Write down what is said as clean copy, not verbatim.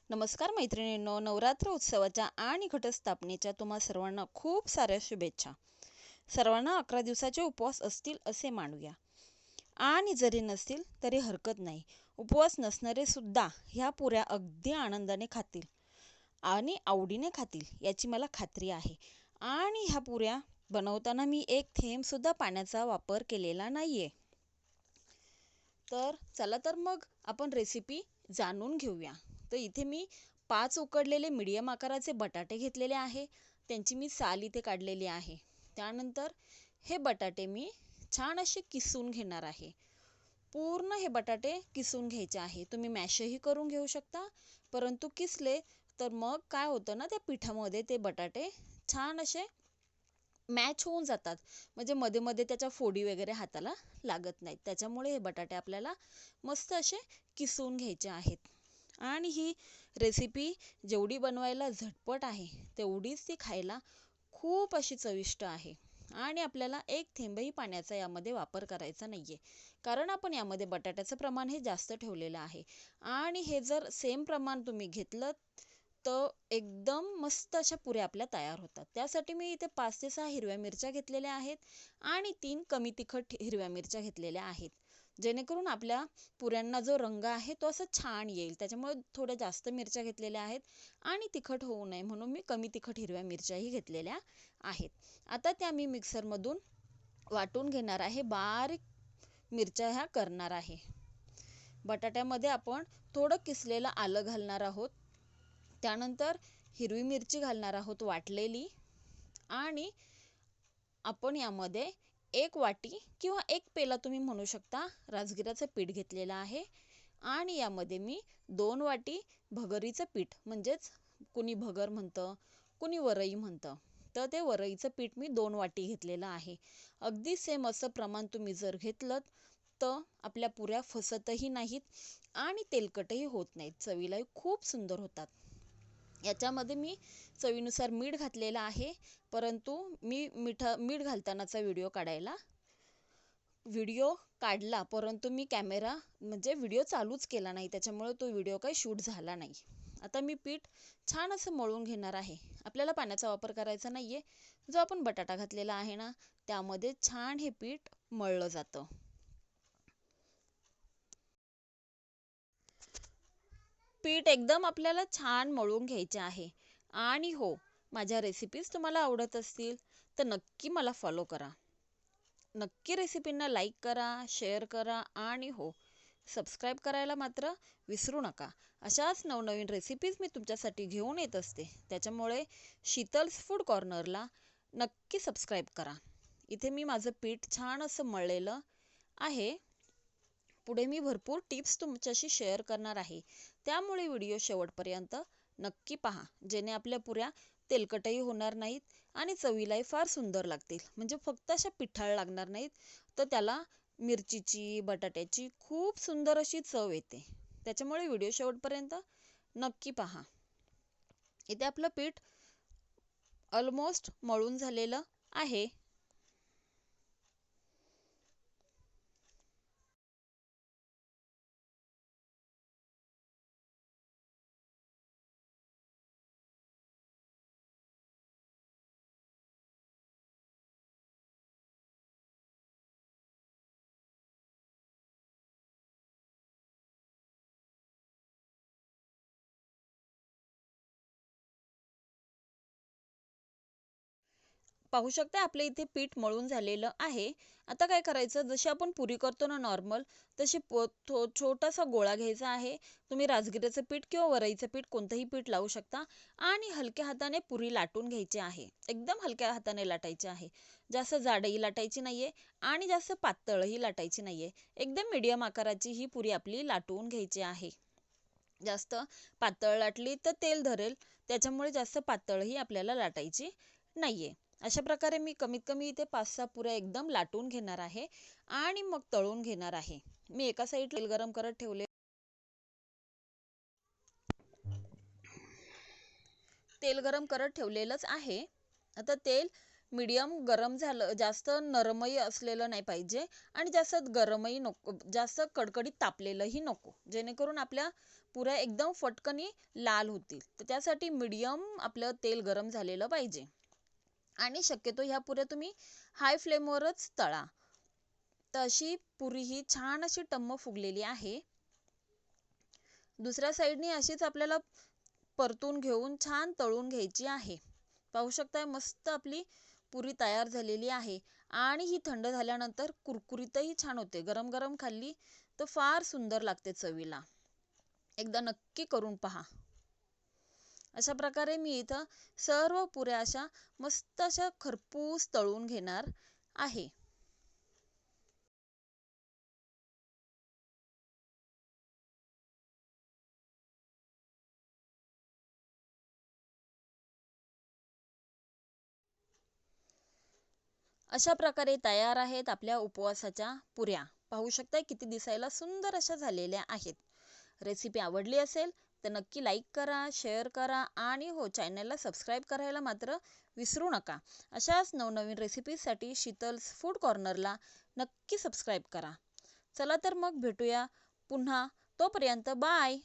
नमस्कार मैत्रिणींनो, नवरात्र उत्सवाच्या आणि घटस्थापनेच्या तुम्हा सर्वांना खूप साऱ्या शुभेच्छा. सर्वांना 11 दिवसाचे उपवास असतील असे मानूया, आणि जरी नसतील तरी हरकत नाही. उपवास नसणारे सुद्धा ह्या पुऱ्या अगदी आनंदाने खातील आणि आवडीने खातील याची मला खात्री आहे. आणि ह्या पुऱ्या बनवताना मी एक थेंब सुद्धा पाण्याचा वापर केलेला नाहीये. तर चला तर मग आपण रेसिपी जाणून घेऊया. तर इथे मी 5 उकडलेले मीडियम आकाराचे बटाटे घेतलेले आहे. त्यांची मी साल इथे काढलेली आहे. त्यानंतर हे बटाटे मी छान असे किसून घेणार आहे. पूर्ण हे बटाटे किसून घ्यायचे आहे. तुम्ही मॅशही करून घेऊ शकता, परंतु किसले तर मग काय होतं ना, त्या पिठामध्ये ते बटाटे छान असे मॅच होऊन जातात. म्हणजे मध्ये मध्ये त्याच्या फोडी वगैरे हाताला लागत नाहीत. त्याच्यामुळे हे बटाटे आपल्याला मस्त असे किसून घ्यायचे आहेत. आणि ही रेसिपी जेवढी बनवायला झटपट आहे तेवढीच ती खायला खूप अशी चविष्ट आहे. आणि आपल्याला एक थेंबही पाण्याचा यामध्ये वापर करायचा नाहीये, कारण आपण यामध्ये बटाट्याचं प्रमाण हे जास्त ठेवलेलं आहे. आणि हे जर सेम प्रमाण तुम्ही घेतलं तर एकदम मस्त अशा पुऱ्या आपल्या तयार होतात. त्यासाठी मी इथे 5 ते 6 हिरव्या मिरच्या घेतलेल्या आहेत आणि 3 कमी तिखट हिरव्या मिरच्या घेतलेल्या आहेत, जेणेकरून आपल्या पुऱ्यांना जो रंग आहे तो असं छान येईल. त्याच्यामुळे थोड्या जास्त मिरच्या घेतलेल्या आहेत आणि तिखट होऊ नये म्हणून मी कमी तिखट हिरव्या मिरच्याही घेतलेल्या आहेत. आता त्या मी मिक्सरमधून वाटून घेणार आहे. बारीक मिरच्या ह्या करणार आहे. बटाट्यामध्ये आपण थोडं किसलेलं आलं घालणार आहोत. त्यानंतर हिरवी मिरची घालणार आहोत वाटलेली. आणि आपण यामध्ये 1 वाटी किंवा 1 पेला तुम्ही म्हणू शकता राजगिराचं पीठ घेतलेलं आहे. आणि यामध्ये मी 2 वाटी भगरीचं पीठ, म्हणजेच कुणी भगर म्हणतं, कुणी वरई म्हणतं, तर ते वरईचं पीठ मी 2 वाटी घेतलेलं आहे. अगदी सेम असं प्रमाण तुम्ही जर घेतलं तर आपल्या पुऱ्या फसतही नाहीत आणि तेलकटही होत नाहीत, चवीलाही खूप सुंदर होतात. याच्यामध्ये मी चवीनुसार मीठ घातलेलं आहे, परंतु मी मीठ घालतानाचा व्हिडिओ काढला, परंतु मी व्हिडिओ चालूच केला नाही, त्याच्यामुळे तो व्हिडिओ काही शूट झाला नाही. आता मी पीठ छान असं मळून घेणार आहे. आपल्याला पाण्याचा वापर करायचा नाहीये. जो आपण बटाटा घातलेला आहे ना, त्यामध्ये छान हे पीठ मळलं जातं. पीठ एकदम आपल्याला छान मळून घ्यायचे आहे. आणि हो, माझ्या रेसिपीज तुम्हाला आवडत असतील तर नक्की मला फॉलो करा. नक्की रेसिपींना लाईक करा, शेअर करा आणि हो, सबस्क्राईब करायला मात्र विसरू नका. अशाच नवनवीन रेसिपीज मी तुमच्यासाठी घेऊन येत असते. त्याच्यामुळे शीतल्स फूड कॉर्नरला नक्की सबस्क्राईब करा. इथे मी माझं पीठ छान असं मळलेलं आहे. पुढे मी भरपूर टिप्स तुमच्याशी शेअर करणार आहे, त्यामुळे व्हिडिओ शेवटपर्यंत नक्की पहा, जेणे आपल्या पुऱ्या तेलकटही होणार नाहीत आणि चवीलाही फार सुंदर लागतील. म्हणजे फक्त अशा पिठाळ लागणार नाहीत, तर त्याला मिरचीची, बटाट्याची खूप सुंदर अशी चव येते. त्याच्यामुळे व्हिडिओ शेवटपर्यंत नक्की पहा. इथे आपलं पीठ ऑलमोस्ट मळून झालेलं आहे. पाहू शकता आपल्या इथे पीठ मळून झालेलं आहे. आता काय करायचं, जशी आपण पुरी करतो ना नॉर्मल, तशी छोटासा गोळा घ्यायचा आहे. तुम्ही राजगिऱ्याचं पीठ किंवा वरईचं पीठ कोणतंही पीठ लावू शकता आणि हलक्या हाताने पुरी लाटून घ्यायची आहे. एकदम हलक्या हाताने लाटायची आहे. जास्त जाडही लाटायची नाहीये आणि जास्त पातळही लाटायची नाहीये. एकदम मीडियम आकाराची ही पुरी आपली लाटून घ्यायची आहे. जास्त पातळ लाटली तर तेल धरेल, त्याच्यामुळे जास्त पातळही आपल्याला लाटायची नाहीये. अशा प्रकारे मी कमीत कमी इथे 5-6 पुऱ्या एकदम लाटून घेणार आहे आणि मग तळून घेणार आहे. मी एका साईड तेल गरम करत ठेवले. तेल गरम करत ठेवलेलंच आहे. आता तेल मीडियम गरम झालं, जास्त नरमही असलेलं नाही पाहिजे आणि जास्त गरमही नको, जास्त कडकडीत तापलेलंही नको, जेणेकरून आपल्या पुऱ्या एकदम फटकनी लाल होतील. तर त्यासाठी मीडियम आपलं तेल गरम झालेलं पाहिजे. आणि शक्यतो ह्या पुऱ्या तुम्ही हाय फ्लेमवरच तळा. तर अशी पुरी ही छान अशी टम्म फुगलेली आहे. दुसऱ्या साईडनी अशीच आपल्याला परतून घेऊन छान तळून घ्यायची आहे. पाहू शकताय मस्त आपली पुरी तयार झालेली आहे. आणि ही थंड झाल्यानंतर कुरकुरीतही छान होते. गरम गरम खाल्ली तर फार सुंदर लागते चवीला. एकदा नक्की करून पहा. अशा प्रकारे मी इथं सर्व पुऱ्या अशा मस्त अशा खरपूस तळून घेणार आहे. अशा प्रकारे तयार आहेत आपल्या उपवासाच्या पुऱ्या. पाहू शकताय किती दिसायला सुंदर अशा झालेल्या आहेत. रेसिपी आवडली असेल तर नक्की लाईक करा, शेअर करा आणि हो, चॅनलला सबस्क्राईब करायला मात्र विसरू नका. अशाच नवनवीन रेसिपीसाठी शीतल्स फूड कॉर्नरला नक्की सबस्क्राईब करा. चला तर मग भेटूया पुन्हा. तोपर्यंत बाय.